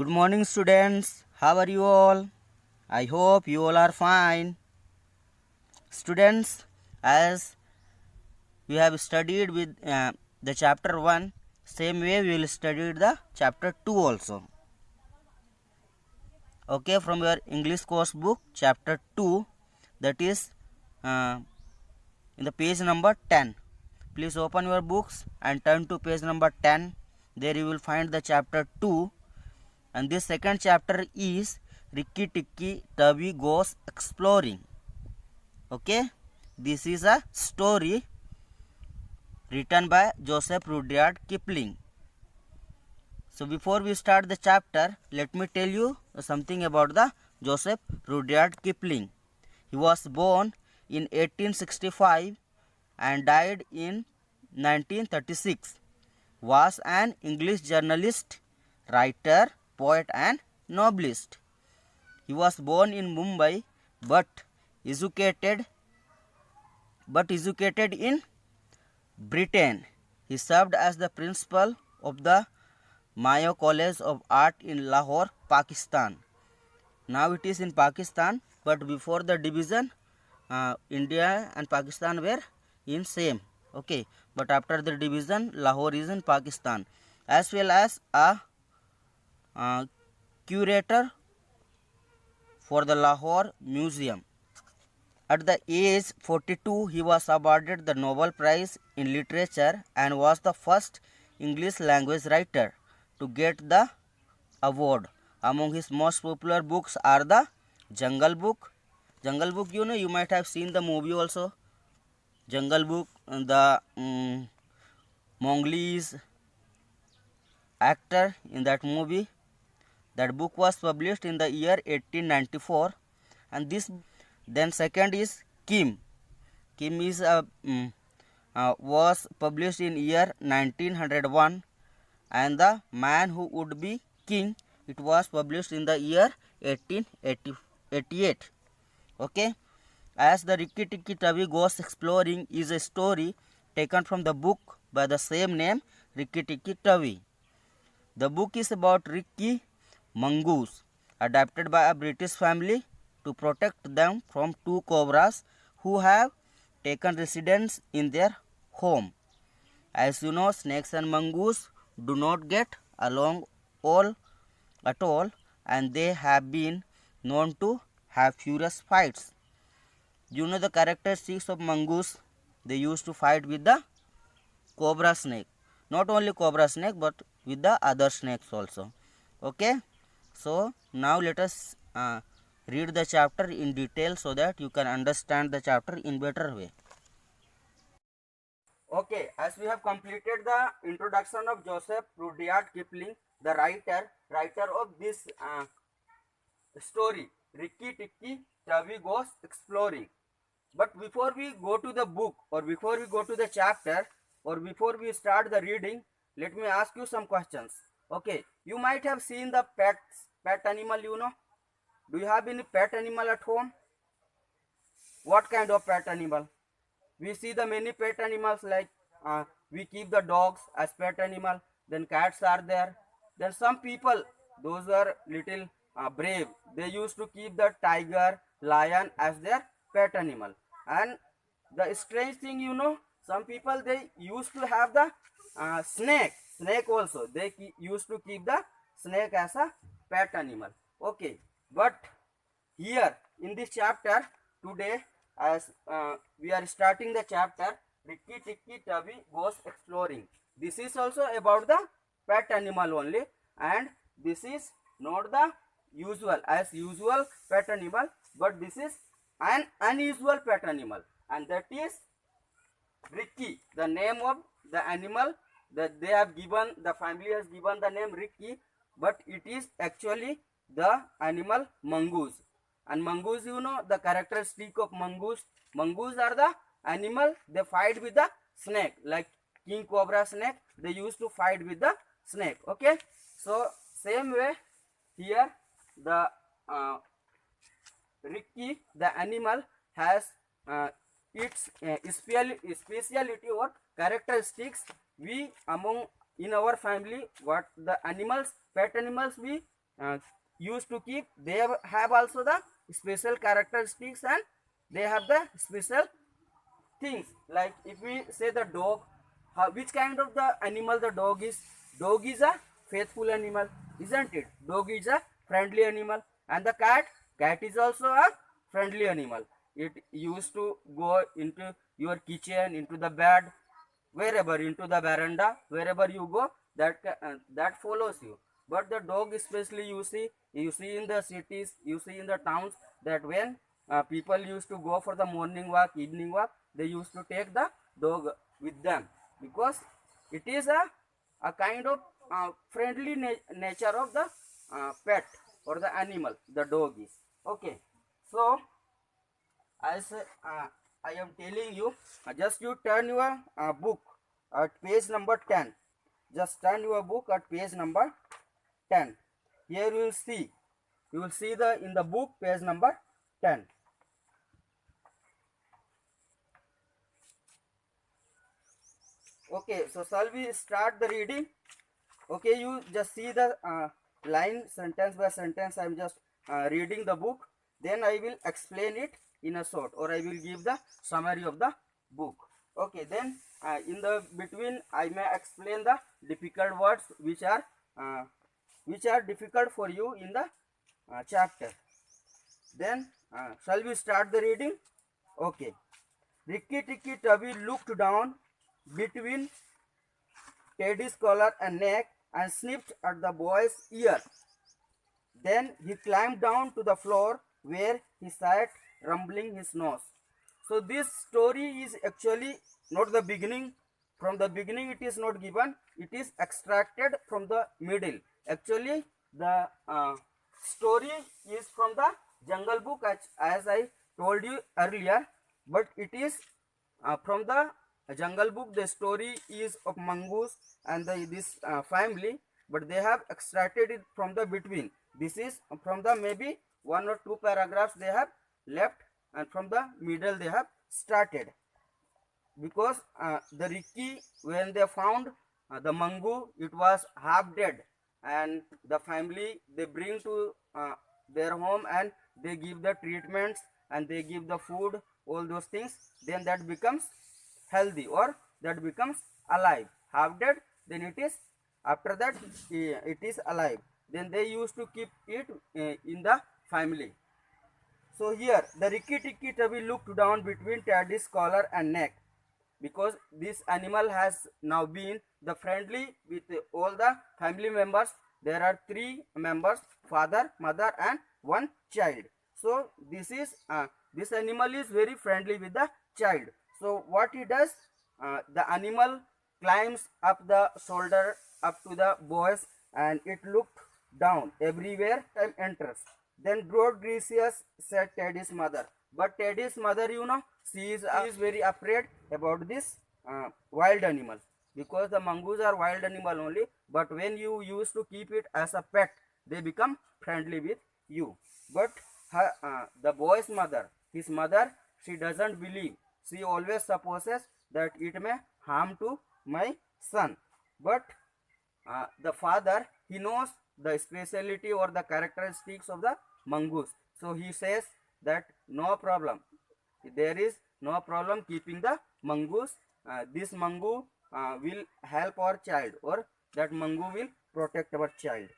Good morning, students. How are you all? I hope you all are fine. Students, as we have studied with the chapter 1, same way we will study the chapter 2 also. Okay, from your English course book, chapter 2, that is in the page number 10. Please open your books and turn to page number 10. There you will find the chapter 2. And this second chapter is Rikki Tikki Tavi Goes Exploring. Okay, this is a story written by Joseph Rudyard Kipling. So before we start the chapter, let me tell you something about the Joseph Rudyard Kipling. He was born in 1865 and died in 1936. Was an English journalist, writer, poet and novelist. He was born in Mumbai but educated in Britain. He served as the principal of the Mayo College of Art in Lahore, Pakistan. Now it is in Pakistan, but before the division, India and Pakistan were in same. Okay, but after the division, Lahore is in Pakistan, as well as a curator for the Lahore Museum. At the age 42, he was awarded the Nobel Prize in Literature and was the first English language writer to get the award. Among his most popular books are the Jungle Book. Jungle Book, you might have seen the movie also. Jungle Book, the Mowgli's actor in that movie. That book was published in the year 1894, and this. Then second is Kim. Kim is was published in year 1901, and the Man Who Would Be King, it was published in the year 1888. Okay, as the Rikki Tikki Tavi Goes Exploring is a story taken from the book by the same name, Rikki Tikki Tavi. The book is about Rikki mongoose adopted by a British family to protect them from two cobras who have taken residence in their home. As you know, snakes and mongoose do not get along at all, and they have been known to have furious fights. You know the characteristics of mongoose. They used to fight with the cobra snake. Not only cobra snake, but with the other snakes also. Okay. So now let us read the chapter in detail so that you can understand the chapter in better way. Okay, as we have completed the introduction of Joseph Rudyard Kipling, the writer of this story, Rikki Tikki Tavi Goes Exploring. But before we go to the book, or before we go to the chapter, or before we start the reading, let me ask you some questions. Okay, you might have seen the pet animal, Do you have any pet animal at home? What kind of pet animal? We see the many pet animals, like we keep the dogs as pet animal, then cats are there. Then some people, those are little brave, they used to keep the tiger, lion as their pet animal. And the strange thing, some people, they used to have the snake also. They used to keep the snake as a pet animal. Okay, but here in this chapter today, as we are starting the chapter, Rikki Tikki Tavi Goes Exploring. This is also about the pet animal only, and this is not the usual pet animal, but this is an unusual pet animal, and that is Rikki, the name of the animal that they have given, the family has given the name Rikki, but it is actually the animal mongoose. And mongoose, the characteristic of mongoose. Mongoose are the animal, they fight with the snake, like king cobra snake, they used to fight with the snake. Okay, so same way here the Rikki, the animal, has its speciality or characteristics. We among in our family, what the animals, pet animals we uh, used to keep, they have also the special characteristics, and they have the special things. Like if we say the dog, which kind of the animal the dog is? Dog is a faithful animal, isn't it? Dog is a friendly animal. And the cat is also a friendly animal. It used to go into your kitchen, into the bed, wherever, into the veranda, wherever you go, that follows you. But the dog, especially, you see in the cities, you see in the towns, that when people used to go for the morning walk, evening walk, they used to take the dog with them, because it is a kind of friendly nature of the pet or the animal, the dog is. Okay, so as I am telling you, just you turn your book at page number 10. Just turn your book at page number 10. Here you will see the in the book page number 10. Okay, so shall we start the reading? Okay, you just see the line sentence by sentence. I am just reading the book. Then I will explain it in a short, or I will give the summary of the book. Okay, then in the between I may explain the difficult words which are difficult for you in the chapter. Then shall we start the reading? Okay. Rikki Tikki Tavi looked down between Teddy's collar and neck and sniffed at the boy's ear. Then he climbed down to the floor where he sat, rumbling his nose. So this story is actually not the beginning. From the beginning it is not given. It is extracted from the middle. Actually the story is from the Jungle Book, as I told you earlier. But it is from the Jungle Book. The story is of mongoose and this family, but they have extracted it from the between. This is from the maybe one or two paragraphs they have left, and from the middle they have started. Because the Rikki, when they found the mangu, it was half dead, and the family, they bring to their home, and they give the treatments, and they give the food, all those things. Then that becomes healthy, or that becomes alive. Half dead, then it is, after that it is alive. Then they used to keep it in the family. So here the Rikki Tikki Tavi looked down between Teddy's collar and neck, because this animal has now been the friendly with all the family members. There are three members: father, mother, and one child. So this animal is very friendly with the child. So what he does, the animal climbs up the shoulder up to the boys, and it looked down everywhere and enters. Then Broad Gracious, said Teddy's mother. But Teddy's mother, she is very afraid about this wild animal, because the mongoose are wild animal only. But when you used to keep it as a pet, they become friendly with you. But the boy's mother, his mother, she doesn't believe. She always supposes that it may harm to my son. But the father, he knows the speciality or the characteristics of the mongoose. So he says that no problem, there is no problem keeping the mongoose. This mango will help our child, or that mango will protect our child.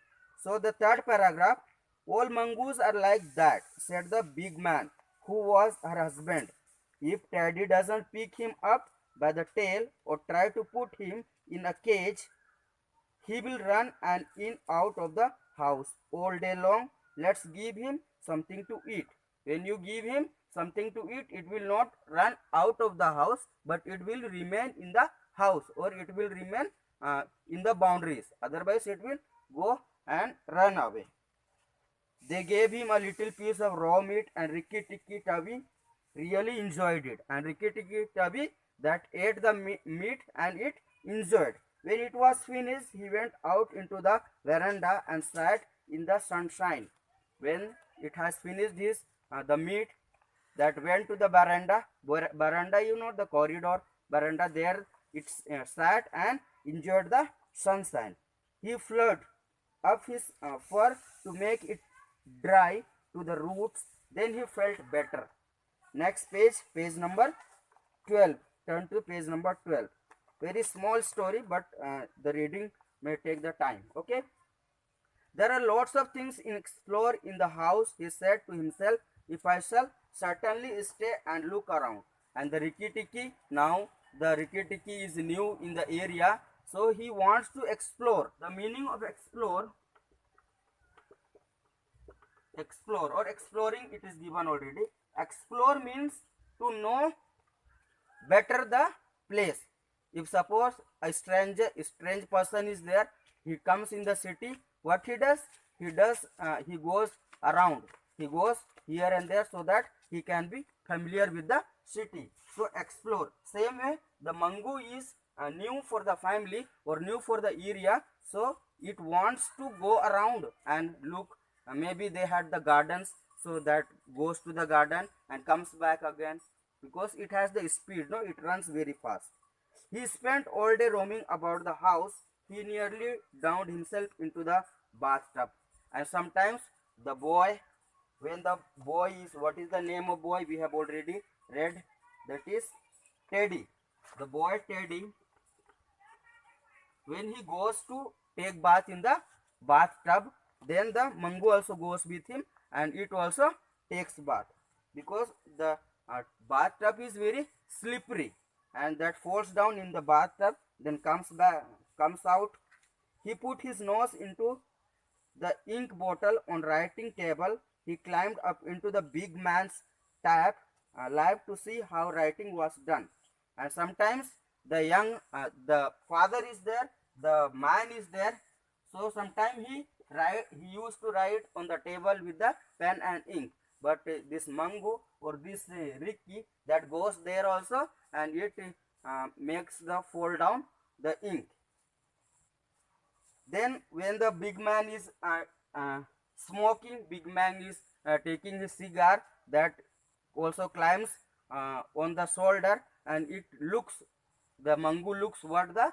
So the third paragraph, all mongoose are like that, said the big man who was her husband. If Teddy doesn't pick him up by the tail or try to put him in a cage, he will run and in out of the house all day long. Let's give him something to eat. When you give him something to eat, it will not run out of the house, but it will remain in the house, or it will remain in the boundaries. Otherwise, it will go and run away. They gave him a little piece of raw meat, and Rikki Tikki Tavi really enjoyed it. And Rikki Tikki Tavi that ate the meat, and it enjoyed. When it was finished, he went out into the veranda and sat in the sunshine. When it has finished his the meat, that went to the veranda. Veranda, the corridor veranda. There it sat and enjoyed the sunshine. He flirted up his fur to make it dry to the roots. Then he felt better. Next page, page number 12. Turn to page number 12. Very small story, but the reading may take the time. Okay. There are lots of things to explore in the house, he said to himself. If I shall certainly stay and look around. And the Rikki Tikki, now the Rikki Tikki is new in the area, so he wants to explore. The meaning of explore or exploring, it is given already. Explore means to know better the place. If suppose a strange person is there, he comes in the city, what he does, he goes around, he goes here and there, so that he can be familiar with the city. So explore. Same way, the mango is new for the family or new for the area, so it wants to go around and look. Maybe they had the gardens, so that goes to the garden and comes back again, because it has the speed, no, it runs very fast. He spent all day roaming about the house. He nearly drowned himself into the bathtub. And sometimes the boy, when the boy is, what is the name of boy? We have already read, that is Teddy. The boy Teddy, when he goes to take bath in the bathtub, then the mango also goes with him and it also takes bath, because the bathtub is very slippery and that falls down in the bathtub, then comes out. He put his nose into the ink bottle on writing table. He climbed up into the big man's lap to see how writing was done. And sometimes the father is there, the man is there, so sometimes he used to write on the table with the pen and ink. But this mango or this Rikki, that goes there also, and it makes the fall down the ink. Then when the big man is smoking, big man is taking his cigar, that also climbs on the shoulder, and it looks, the mango looks what the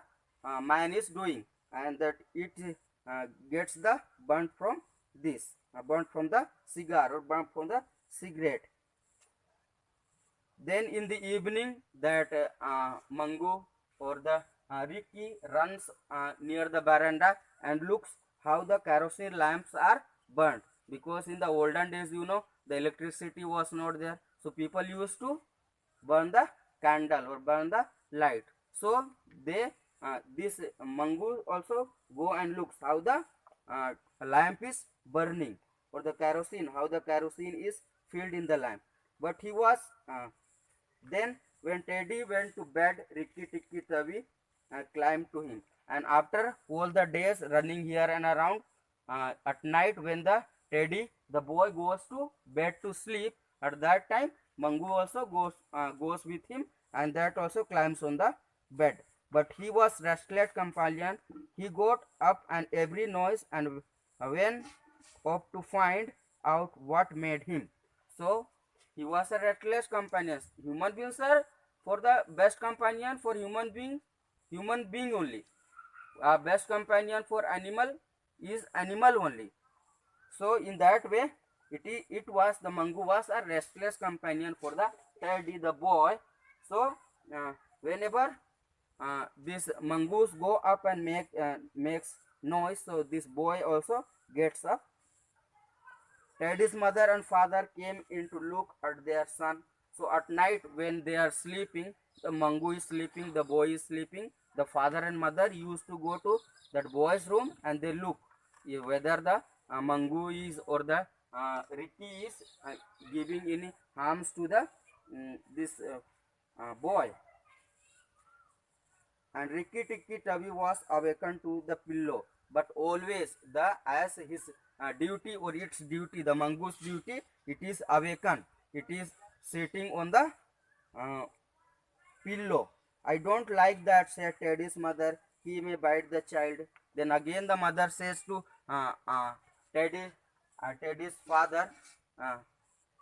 man is doing, and that it gets the burnt from this, burnt from the cigar or burnt from the cigarette. Then in the evening, that mango or the Rikki runs near the veranda and looks how the kerosene lamps are burnt, because in the olden days, you know, the electricity was not there, so people used to burn the candle or burn the light. So they this mango also go and looks how the lamp is burning, or the kerosene, how the kerosene is filled in the lamp. But he was then when Teddy went to bed, Rikki Tikki Tavi climbed to him. And after all the days running here and around, at night when the Teddy, the boy, goes to bed to sleep, at that time Mangu also goes with him, and that also climbs on the bed. But he was restless companion. He got up and every noise and went up to find out what made him. So he was a restless companion. Human beings are for the best companion for human being only. Best companion for animal is animal only. So in that way, it was, the mango was a restless companion for the Teddy, the boy. So whenever these mongoose go up and makes noise, so this boy also gets up. Teddy's mother and father came in to look at their son. So at night when they are sleeping, the mango is sleeping, the boy is sleeping, the father and mother used to go to that boy's room and they look whether the mango is or the Rikki is giving any harms to the this boy. And Rikki Tikki Tavi was awakened to the pillow, but always as his duty or its duty, the mongoose duty, it is awakened. It is sitting on the pillow. I don't like that, said Teddy's mother. He may bite the child. Then again the mother says to Teddy's father,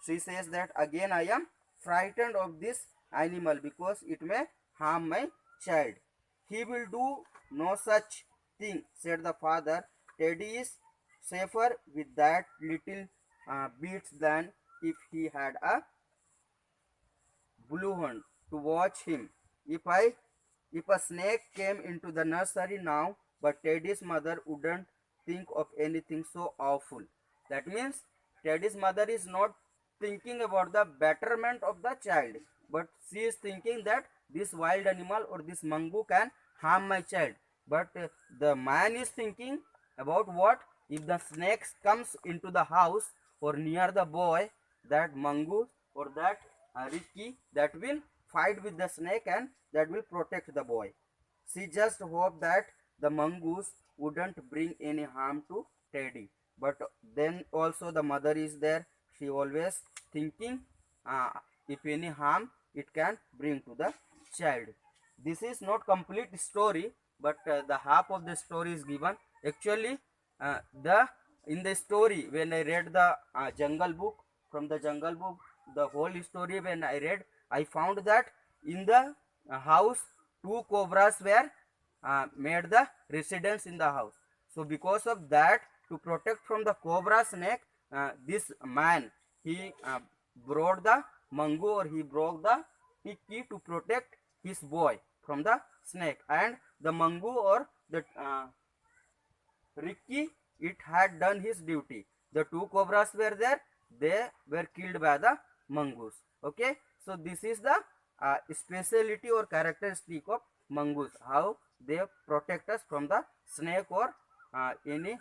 she says that again I am frightened of this animal because it may harm my child. He will do no such thing, said the father. Teddy is safer with that little beats than if he had a blue hunt to watch him. If a snake came into the nursery now, but Teddy's mother wouldn't think of anything so awful. That means Teddy's mother is not thinking about the betterment of the child, but she is thinking that this wild animal or this mango can harm my child. But the man is thinking about what if the snake comes into the house or near the boy, that mango or that Ricky that will fight with the snake and that will protect the boy. She just hoped that the mongoose wouldn't bring any harm to Teddy. But then also the mother is there. She always thinking uh, if any harm it can bring to the child. This is not complete story, but the half of the story is given. Actually, the in the story when I read the Jungle Book, from the Jungle Book, the whole story when I read, I found that in the house two cobras were made the residence in the house. So because of that, to protect from the cobra snake, this man he brought the mango or he broke the key to protect his boy from the snake, and the mango or the Ricky, it had done his duty. The two cobras were there, they were killed by the mongoose. Okay, so this is the speciality or characteristic of mongoose, how they protect us from the snake or any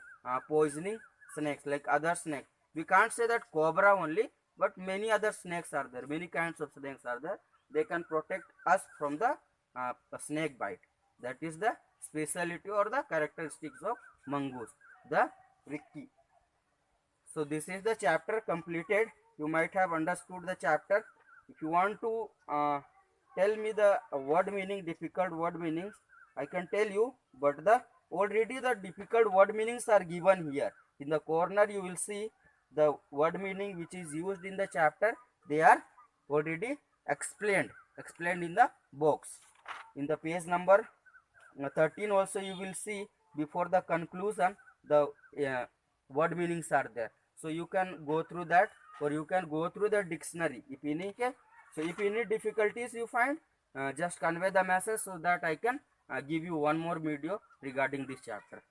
poisoning snakes like other snakes. We can't say that cobra only, but many other snakes are there, many kinds of snakes are there. They can protect us from the snake bite. That is the speciality or the characteristics of mongoose, the Ricky. So this is the chapter completed. You might have understood the chapter. If you want to tell me the word meaning, difficult word meanings, I can tell you, but the already the difficult word meanings are given here. In the corner you will see the word meaning which is used in the chapter. They are already explained in the box. In the page number 13 also you will see before the conclusion the word meanings are there, so you can go through that or you can go through the dictionary if any case. So if any difficulties you find, just convey the message so that I can give you one more video regarding this chapter.